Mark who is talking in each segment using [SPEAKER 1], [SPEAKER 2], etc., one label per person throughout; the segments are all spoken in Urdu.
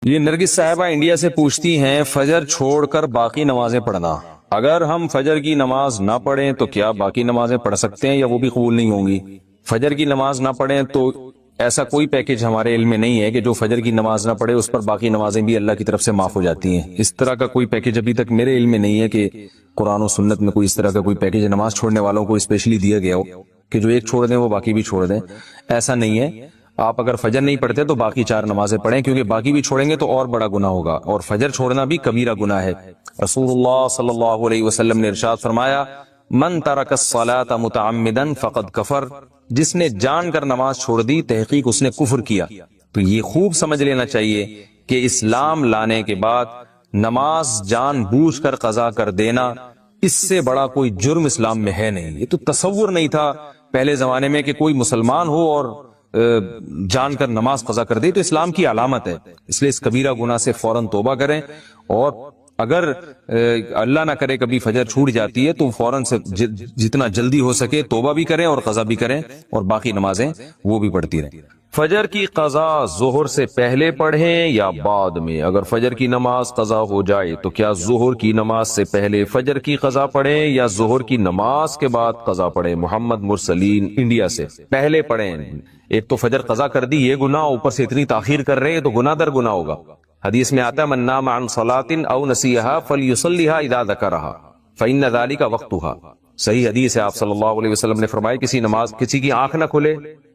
[SPEAKER 1] یہ نرگس صاحبہ انڈیا سے پوچھتی ہیں فجر چھوڑ کر باقی نمازیں پڑھنا، اگر ہم فجر کی نماز نہ پڑھیں تو کیا باقی نمازیں پڑھ سکتے ہیں یا وہ بھی قبول نہیں ہوں گی؟ فجر کی نماز نہ پڑھیں تو ایسا کوئی پیکج ہمارے علم میں نہیں ہے کہ جو فجر کی نماز نہ پڑھے اس پر باقی نمازیں بھی اللہ کی طرف سے معاف ہو جاتی ہیں. اس طرح کا کوئی پیکج ابھی تک میرے علم میں نہیں ہے کہ قرآن و سنت میں کوئی اس طرح کا کوئی پیکج نماز چھوڑنے والوں کو اسپیشلی دیا گیا ہو کہ جو ایک چھوڑ دیں وہ باقی بھی چھوڑ دیں. ایسا نہیں ہے. آپ اگر فجر نہیں پڑھتے تو باقی 4 نمازیں پڑھیں، کیونکہ باقی بھی چھوڑیں گے تو اور بڑا گناہ ہوگا، اور فجر چھوڑنا بھی کبیرہ گناہ ہے. رسول اللہ صلی اللہ علیہ وسلم نے ارشاد فرمایا من ترک الصلاۃ متعمدا فقد کفر، جس نے جان کر نماز چھوڑ دی تحقیق اس نے کفر کیا. تو یہ خوب سمجھ لینا چاہیے کہ اسلام لانے کے بعد نماز جان بوجھ کر قضا کر دینا اس سے بڑا کوئی جرم اسلام میں ہے نہیں. یہ تو تصور نہیں تھا پہلے زمانے میں کہ کوئی مسلمان ہو اور جان کر نماز قضا کر دے، تو اسلام کی علامت ہے. اس لیے اس کبیرہ گناہ سے فوراً توبہ کریں، اور اگر اللہ نہ کرے کبھی فجر چھوٹ جاتی ہے تو فوراً سے جتنا جلدی ہو سکے توبہ بھی کریں اور قضا بھی کریں، اور باقی نمازیں وہ بھی پڑھتی رہیں. فجر کی قضا ظہر سے پہلے پڑھیں یا بعد میں؟ اگر فجر کی نماز قضا ہو جائے تو کیا ظہر کی نماز سے پہلے فجر کی قضا پڑھیں یا ظہر کی نماز کے بعد قضا پڑھیں؟ محمد مرسلین انڈیا سے. پہلے پڑھیں. ایک تو فجر قضا کر دی، یہ گناہ، اوپر سے اتنی تاخیر کر رہے ہیں تو گناہ در گناہ ہوگا. حدیث میں آتا ہے من نام عن صلاة او نسیہا فلیصلیہا اذا ذکرہا فإن ذلک وقتہا. صحیح حدیث ہے، آپ صلی اللہ علیہ وسلم نے فرمایا کسی کی آنکھ نہ کھلے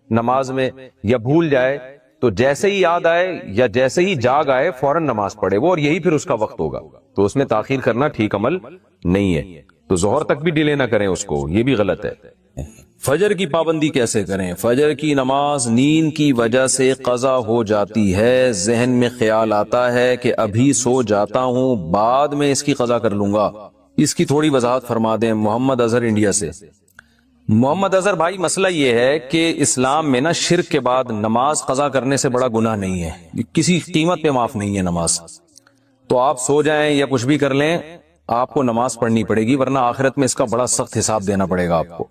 [SPEAKER 1] نماز میں یا بھول جائے تو جیسے ہی یاد آئے یا جیسے ہی جاگ آئے فوراً نماز پڑھے وہ، اور یہی پھر اس کا وقت ہوگا. تو اس میں تاخیر کرنا ٹھیک عمل نہیں ہے. تو ظہر تک بھی ڈیلے نہ کریں اس کو، یہ بھی غلط ہے. فجر کی پابندی کیسے کریں؟ فجر کی نماز نیند کی وجہ سے قضا ہو جاتی ہے، ذہن میں خیال آتا ہے کہ ابھی سو جاتا ہوں بعد میں اس کی قضا کر لوں گا، اس کی تھوڑی وضاحت فرما دیں. محمد اظہر انڈیا سے. محمد اظہر بھائی، مسئلہ یہ ہے کہ اسلام میں نا شرک کے بعد نماز قضا کرنے سے بڑا گناہ نہیں ہے، کسی قیمت پہ معاف نہیں ہے نماز. تو آپ سو جائیں یا کچھ بھی کر لیں، آپ کو نماز پڑھنی پڑے گی، ورنہ آخرت میں اس کا بڑا سخت حساب دینا پڑے گا آپ کو.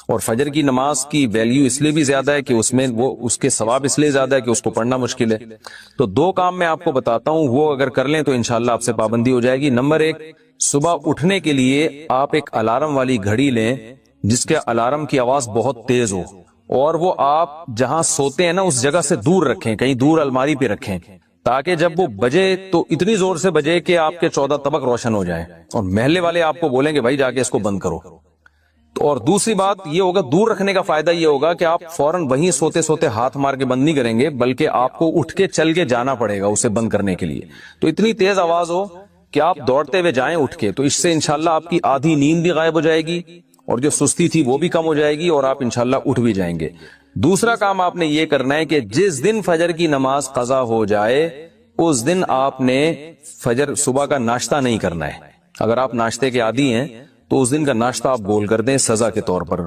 [SPEAKER 1] اور فجر کی نماز کی ویلیو اس لیے بھی زیادہ ہے کہ اس میں اس کے ثواب اس لیے زیادہ ہے کہ اس کو پڑھنا مشکل ہے. تو 2 کام میں آپ کو بتاتا ہوں، وہ اگر کر لیں تو انشاءاللہ آپ سے پابندی ہو جائے گی. نمبر 1، صبح اٹھنے کے لیے آپ ایک الارم والی گھڑی لیں جس کے الارم کی آواز بہت تیز ہو، اور وہ آپ جہاں سوتے ہیں نا اس جگہ سے دور رکھیں، کہیں دور الماری پہ رکھیں، تاکہ جب وہ بجے تو اتنی زور سے بجے کہ آپ کے 14 طبق روشن ہو جائیں، اور محلے والے آپ کو بولیں گے بھائی جا کے اس کو بند کرو. اور دوسری بات یہ ہوگا، دور رکھنے کا فائدہ یہ ہوگا کہ آپ فوراً وہیں سوتے سوتے ہاتھ مار کے بند نہیں کریں گے، بلکہ آپ کو اٹھ کے چل کے جانا پڑے گا اسے بند کرنے کے لیے. تو اتنی تیز آواز ہو کہ آپ دوڑتے ہوئے جائیں اٹھ کے، تو اس سے انشاءاللہ آپ کی آدھی نیند بھی غائب ہو جائے گی اور جو سستی تھی وہ بھی کم ہو جائے گی، اور آپ انشاءاللہ اٹھ بھی جائیں گے. دوسرا کام آپ نے یہ کرنا ہے کہ جس دن فجر کی نماز قضا ہو جائے اس دن آپ نے فجر صبح کا ناشتہ نہیں کرنا ہے. اگر آپ ناشتے کے عادی ہیں تو اس دن کا ناشتہ آپ گول کر دیں سزا کے طور پر.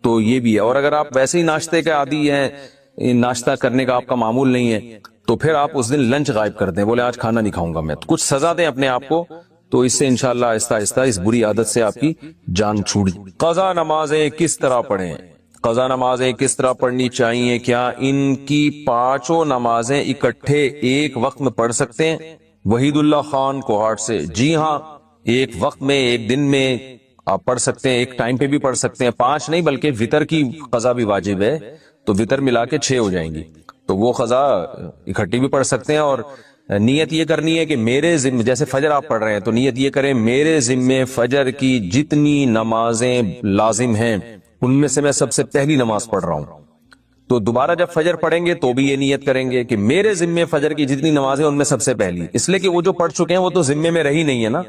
[SPEAKER 1] تو یہ بھی ہے. اور اگر آپ ویسے ہی ناشتے کے عادی ہیں، ناشتہ کرنے کا آپ کا معمول نہیں ہے، تو پھر آپ اس دن لنچ غائب کر دیں، بولے آج کھانا نہیں کھاؤں گا میں. کچھ سزا دیں اپنے آپ کو، تو اس سے انشاءاللہ آہستہ آہستہ اس بری عادت سے آپ کی جان چھوٹ. قضا نمازیں کس طرح پڑھیں؟ قضا نمازیں کس طرح پڑھنی چاہیے؟ کیا ان کی 5 نمازیں اکٹھے ایک وقت میں پڑھ سکتے ہیں؟ وحید اللہ خان کوہاٹ سے. جی ہاں، ایک وقت میں، ایک دن میں آپ پڑھ سکتے ہیں، ایک ٹائم پہ بھی پڑھ سکتے ہیں. 5 نہیں بلکہ وتر کی قضا بھی واجب ہے، تو وتر ملا کے 6 ہو جائیں گی، تو وہ قضا اکٹھی بھی پڑھ سکتے ہیں. اور نیت یہ کرنی ہے کہ میرے ذمہ، جیسے فجر آپ پڑھ رہے ہیں تو نیت یہ کریں میرے ذمہ فجر کی جتنی نمازیں لازم ہیں ان میں سے میں سب سے پہلی نماز پڑھ رہا ہوں. تو دوبارہ جب فجر پڑھیں گے تو بھی یہ نیت کریں گے کہ میرے ذمہ فجر کی جتنی نمازیں ان میں سب سے پہلی، اس لیے کہ وہ جو پڑھ چکے ہیں وہ تو ذمے میں رہی نہیں ہے نا،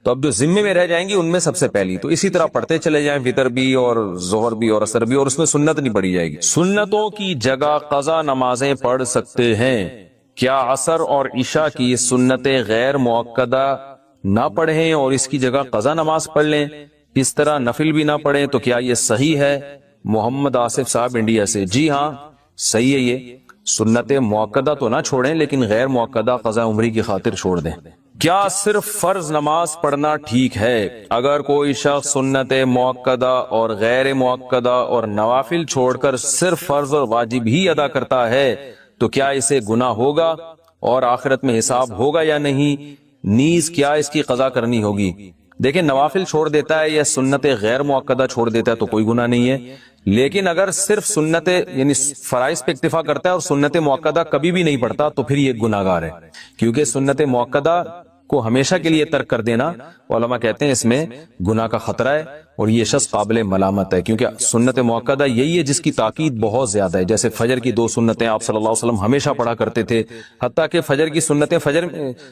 [SPEAKER 1] تو اب جو ذمے میں رہ جائیں گی ان میں سب سے پہلی. تو اسی طرح پڑھتے چلے جائیں، وتر بھی اور ظہر بھی اور عصر بھی، اور اس میں سنت نہیں پڑھی جائے گی. سنتوں کی جگہ قضا نمازیں پڑھ سکتے ہیں. کیا عصر اور عشاء کی سنتیں غیر مؤکدہ نہ پڑھیں اور اس کی جگہ قضا نماز پڑھ لیں؟ اس طرح نفل بھی نہ پڑھیں تو کیا یہ صحیح ہے؟ محمد آصف صاحب انڈیا سے. جی ہاں صحیح ہے. یہ سنت مؤکدہ تو نہ چھوڑیں لیکن غیر مؤکدہ قضا عمری کی خاطر چھوڑ دیں. کیا صرف فرض نماز پڑھنا ٹھیک ہے؟ اگر کوئی شخص سنت مؤکدہ اور غیر مؤکدہ اور نوافل چھوڑ کر صرف فرض اور واجب ہی ادا کرتا ہے تو کیا اسے گناہ ہوگا؟ اور آخرت میں حساب ہوگا یا نہیں، نیز کیا اس کی قضا کرنی ہوگی۔ دیکھیں نوافل چھوڑ دیتا ہے یا سنت غیر مؤکدہ چھوڑ دیتا ہے تو کوئی گناہ نہیں ہے، لیکن اگر صرف سنت یعنی فرائض پہ اکتفا کرتا ہے اور سنت مؤکدہ کبھی بھی نہیں پڑھتا تو پھر یہ گناہ گار ہے، کیونکہ سنت مؤکدہ کو ہمیشہ کے لیے ترک کر دینا علماء کہتے ہیں اس میں گناہ کا خطرہ ہے اور یہ شخص قابل ملامت ہے، کیونکہ سنت مؤکدہ یہی ہے جس کی تاکید بہت زیادہ ہے۔ جیسے فجر کی 2 سنتیں آپ صلی اللہ علیہ وسلم ہمیشہ پڑھا کرتے تھے، حتیٰ کہ فجر کی سنتیں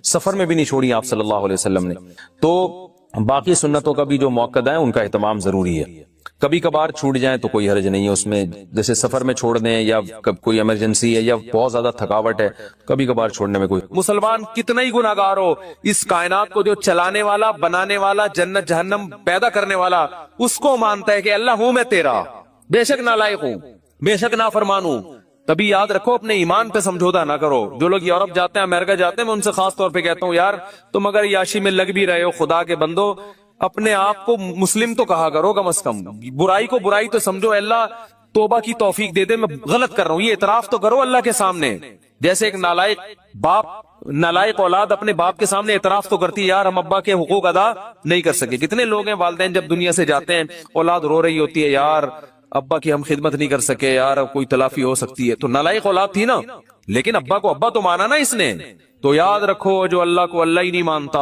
[SPEAKER 1] سفر میں بھی نہیں چھوڑی آپ صلی اللہ علیہ وسلم نے، تو باقی سنتوں کا بھی جو مؤکدہ ہے ان کا اہتمام ضروری ہے۔ کبھی کبھار چھوٹ جائیں تو کوئی حرج نہیں ہے اس میں، جیسے سفر میں چھوڑ دیں یا کوئی ایمرجنسی ہے یا بہت زیادہ تھکاوٹ ہے، کبھی کبھار چھوڑنے میں کوئی۔ مسلمان کتنا ہی گناہگار ہو، اس کائنات کو جو چلانے والا، بنانے والا، جنت جہنم پیدا کرنے والا، اس کو مانتا ہے کہ اللہ ہوں میں تیرا، بے شک نالائق ہوں، بے شک نافرمان ہوں۔ تبھی یاد رکھو اپنے ایمان پہ سمجھوتا نہ کرو۔ جو لوگ یورپ جاتے ہیں، امریکہ جاتے ہیں، میں ان سے خاص طور پہ کہتا ہوں یار تم اگر یاشی میں لگ بھی رہے ہو، خدا کے بندو اپنے آپ کو مسلم تو کہا کرو کم از کم، برائی کو برائی تو سمجھو، اللہ توبہ کی توفیق دے دے میں غلط کر رہا ہوں، یہ اعتراف تو کرو اللہ کے سامنے۔ جیسے ایک نالائق باپ، نالائق اولاد اپنے باپ کے سامنے اعتراف تو کرتی ہے یار ہم ابا کے حقوق ادا نہیں کر سکے۔ کتنے لوگ ہیں والدین جب دنیا سے جاتے ہیں اولاد رو رہی ہوتی ہے یار ابا کی ہم خدمت نہیں کر سکے، یار اب کوئی تلافی ہو سکتی ہے، تو نالائق اولاد تھی نا، لیکن ابا کو ابا تو مانا نا اس نے۔ تو یاد رکھو جو اللہ کو اللہ ہی نہیں مانتا،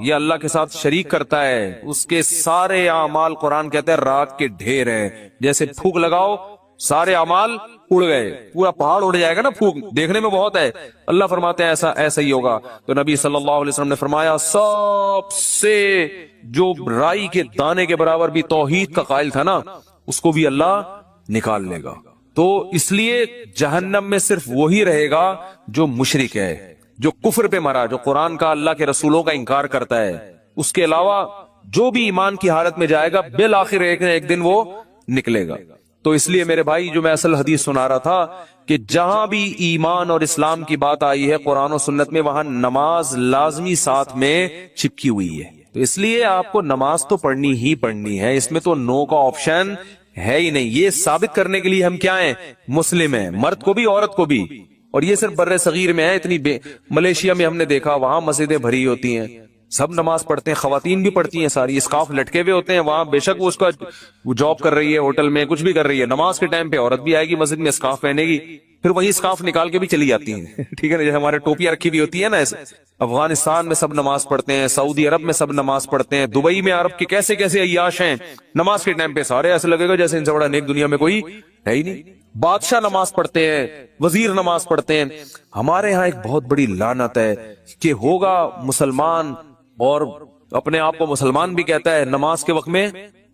[SPEAKER 1] یہ اللہ کے ساتھ شریک کرتا ہے، اس کے سارے اعمال قرآن کہتا ہے راک کے ڈھیر ہیں، جیسے پھونک لگاؤ سارے اعمال اڑ گئے، پورا پہاڑ اڑ جائے گا نا پھونک، دیکھنے میں بہت ہے، اللہ فرماتے ہیں ایسا ہی ہوگا۔ تو نبی صلی اللہ علیہ وسلم نے فرمایا سب سے جو رائی کے دانے کے برابر بھی توحید کا قائل تھا نا اس کو بھی اللہ نکال لے گا۔ تو اس لیے جہنم میں صرف وہی رہے گا جو مشرک ہے، جو کفر پہ مرا، جو قرآن کا اللہ کے رسولوں کا انکار کرتا ہے۔ اس کے علاوہ جو بھی ایمان کی حالت میں جائے گا بالآخر ایک دن وہ نکلے گا۔ تو اس لیے میرے بھائی جو میں اصل حدیث سنا رہا تھا کہ جہاں بھی ایمان اور اسلام کی بات آئی ہے قرآن و سنت میں، وہاں نماز لازمی ساتھ میں چپکی ہوئی ہے۔ تو اس لیے آپ کو نماز تو پڑھنی ہی پڑھنی ہے، اس میں تو نو کا آپشن ہے ہی نہیں۔ یہ ثابت کرنے کے لیے ہم کیا ہیں؟ مسلم ہیں، مرد کو بھی عورت کو بھی۔ اور یہ صرف بر صغیر میں ہے، اتنی ملیشیا میں ہم نے دیکھا وہاں مسجدیں بھری ہوتی ہیں، سب نماز پڑھتے ہیں، خواتین بھی پڑھتی ہیں ساری، اسکارف لٹکے ہوئے ہوتے ہیں وہاں، بے شک وہ اس کا جاب کر رہی ہے، ہوٹل میں کچھ بھی کر رہی ہے، نماز کے ٹائم پہ عورت بھی آئے گی مسجد میں اسکارف پہنے گی، پھر وہی اسکارف نکال کے بھی چلی جاتی ہیں ٹھیک ہے نا، جیسے ہمارے ٹوپیاں رکھی ہوئی ہوتی ہے نا ایسے۔ افغانستان میں سب نماز پڑھتے ہیں، سعودی عرب میں سب نماز پڑھتے ہیں، دبئی میں عرب کے کیسے کیسے عیاش ہیں، نماز کے ٹائم پہ سارے ایسے لگے گا جیسے ان سے بڑا نیک دنیا میں کوئی ہے ہی نہیں۔ بادشاہ نماز پڑھتے ہیں، وزیر نماز پڑھتے ہیں۔ ہمارے ہاں ایک بہت بڑی لعنت ہے کہ ہوگا مسلمان اور اپنے آپ کو مسلمان بھی کہتا ہے، نماز کے وقت میں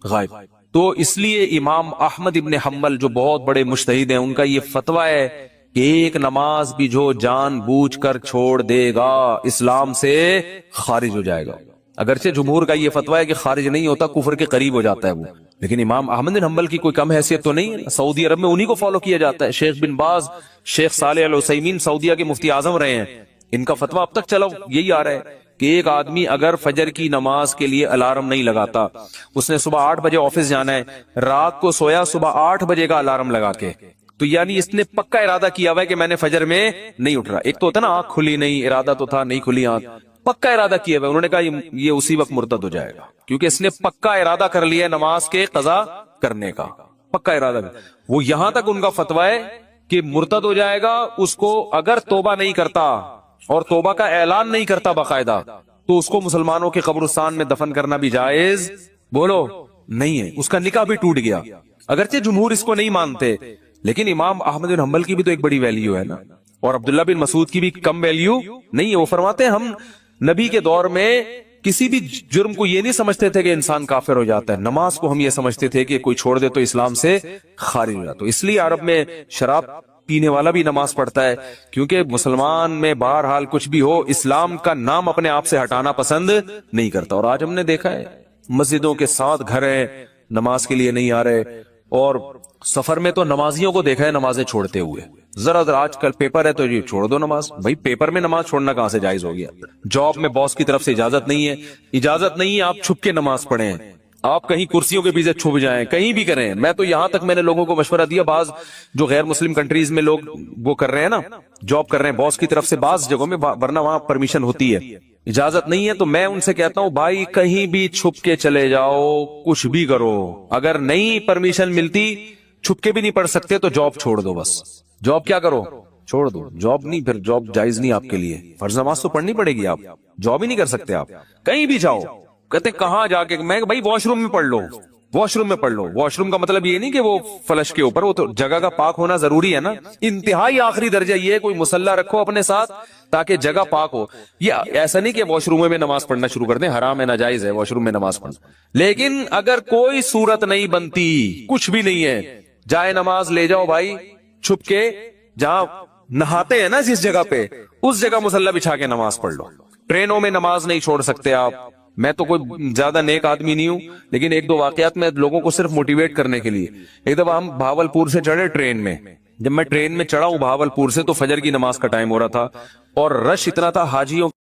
[SPEAKER 1] غائب۔ تو اس لیے امام احمد ابن حنبل جو بہت بڑے مجتہد ہیں، ان کا یہ فتویٰ ہے کہ ایک نماز بھی جو جان بوجھ کر چھوڑ دے گا اسلام سے خارج ہو جائے گا۔ اگرچہ جمہور کا یہ فتویٰ ہے کہ خارج نہیں ہوتا، کفر کے قریب ہو جاتا ہے وہ، لیکن امام احمد بن حنبل کی کوئی کم حیثیت تو نہیں ہے۔ سعودی عرب میں انہی کو فالو کیا جاتا ہے، شیخ بن باز، شیخ صالح العثیمین سعودیہ کے مفتی اعظم رہے ہیں، ان کا فتویٰ اب تک چلو یہی آ رہا ہے کہ ایک آدمی اگر فجر کی نماز کے لیے الارم نہیں لگاتا، اس نے صبح 8 بجے آفس جانا ہے، رات کو سویا صبح 8 بجے کا الارم لگا کے، تو یعنی اس نے پکا ارادہ کیا ہوا ہے کہ میں نے فجر میں نہیں اٹھ رہا۔ ایک تو ہوتا نا آنکھ کھلی نہیں، ارادہ تو تھا نہیں کھلی آنکھ، پکا ارادہ کیا ہوا ہے، انہوں نے کہا یہ اسی وقت مرتد ہو جائے گا، کیونکہ اس نے پکا ارادہ کر لیا نماز کے قضا کرنے کا، پکا ارادہ۔ وہ یہاں تک ان کا فتویٰ ہے کہ مرتد ہو جائے گا، اس کو اگر توبہ نہیں کرتا اور توبہ کا اعلان نہیں کرتا باقاعدہ، تو اس کو مسلمانوں کے قبرستان میں دفن کرنا بھی جائز بولو نہیں ہے، اس کا نکاح بھی ٹوٹ گیا۔ اگرچہ جمہور اس کو نہیں مانتے، لیکن امام احمد بن حنبل کی بھی تو ایک بڑی ویلیو ہے نا، اور عبداللہ بن مسعود کی بھی کم ویلیو نہیں ہے۔ وہ فرماتے ہیں ہم نبی کے دور میں کسی بھی جرم کو یہ نہیں سمجھتے تھے کہ انسان کافر ہو جاتا ہے، نماز کو ہم یہ سمجھتے تھے کہ کوئی چھوڑ دے تو اسلام سے خارج ہو جاتا۔ تو اس لیے عرب میں شراب پینے والا بھی نماز پڑھتا ہے، کیونکہ مسلمان میں بہرحال کچھ بھی ہو اسلام کا نام اپنے آپ سے ہٹانا پسند نہیں کرتا۔ اور آج ہم نے دیکھا ہے مسجدوں کے ساتھ گھر ہیں، نماز کے لیے نہیں آ رہے، اور سفر میں تو نمازیوں کو دیکھا ہے نمازیں چھوڑتے ہوئے۔ ذرا آج کل پیپر ہے تو یہ چھوڑ دو نماز، بھائی پیپر میں نماز چھوڑنا کہاں سے جائز ہو گیا؟ جاب میں باس کی طرف سے اجازت نہیں ہے، آپ چھپ کے نماز پڑھیں، آپ کہیں کرسیوں کے پیچھے چھپ جائیں, کہیں بھی کریں. میں تو یہاں تک میں نے لوگوں کو مشورہ دیا, بعض جو غیر مسلم کنٹریز میں لوگ وہ کر رہے ہیں نا, جاب کر رہے ہیں باس کی طرف سے بعض جگہوں میں, ورنہ وہاں پرمیشن ہوتی ہے, اجازت نہیں ہے, تو میں ان سے کہتا ہوں بھائی کہیں بھی چھپ کے چلے جاؤ, کچھ بھی کرو. اگر نہیں پرمیشن ملتی, چھپ کے بھی نہیں پڑھ سکتے, تو جاب چھوڑ دو. بس جاب کیا کرو, چھوڑ دو. جاب نہیں, پھر جاب جائز نہیں آپ کے لیے. فرض نماز تو پڑھنی پڑے گی, آپ جاب ہی نہیں کر سکتے. آپ کہیں بھی جاؤ, کہتے کہاں جا کے, میں بھائی واش روم میں پڑھ لو, واش روم میں پڑھ لو. واش روم کا مطلب یہ نہیں کہ وہ فلش کے اوپر, وہ تو جگہ کا پاک ہونا ضروری ہے نا. انتہائی آخری درجہ یہ ہے کوئی مسلح رکھو اپنے ساتھ تاکہ جگہ پاک ہو. یہ ایسا نہیں کہ واش روم میں نماز پڑھنا شروع کر دیں, حرام ہے, ناجائز ہے واش روم میں نماز پڑھنا. لیکن اگر کوئی صورت نہیں بنتی, کچھ بھی نہیں ہے, جائے نماز لے جاؤ بھائی چھپ کے, جہاں نہاتے ہیں نا جس جگہ پہ, اس جگہ مصلی بچھا کے نماز پڑھ لو. ٹرینوں میں نماز نہیں چھوڑ سکتے آپ. میں تو کوئی زیادہ نیک آدمی نہیں ہوں, لیکن ایک دو واقعات میں لوگوں کو صرف موٹیویٹ کرنے کے لیے. ایک دفعہ ہم بھاولپور سے چڑھے ٹرین میں. جب میں ٹرین میں چڑھا ہوں بھاولپور سے, تو فجر کی نماز کا ٹائم ہو رہا تھا, اور رش اتنا تھا, حاجیوں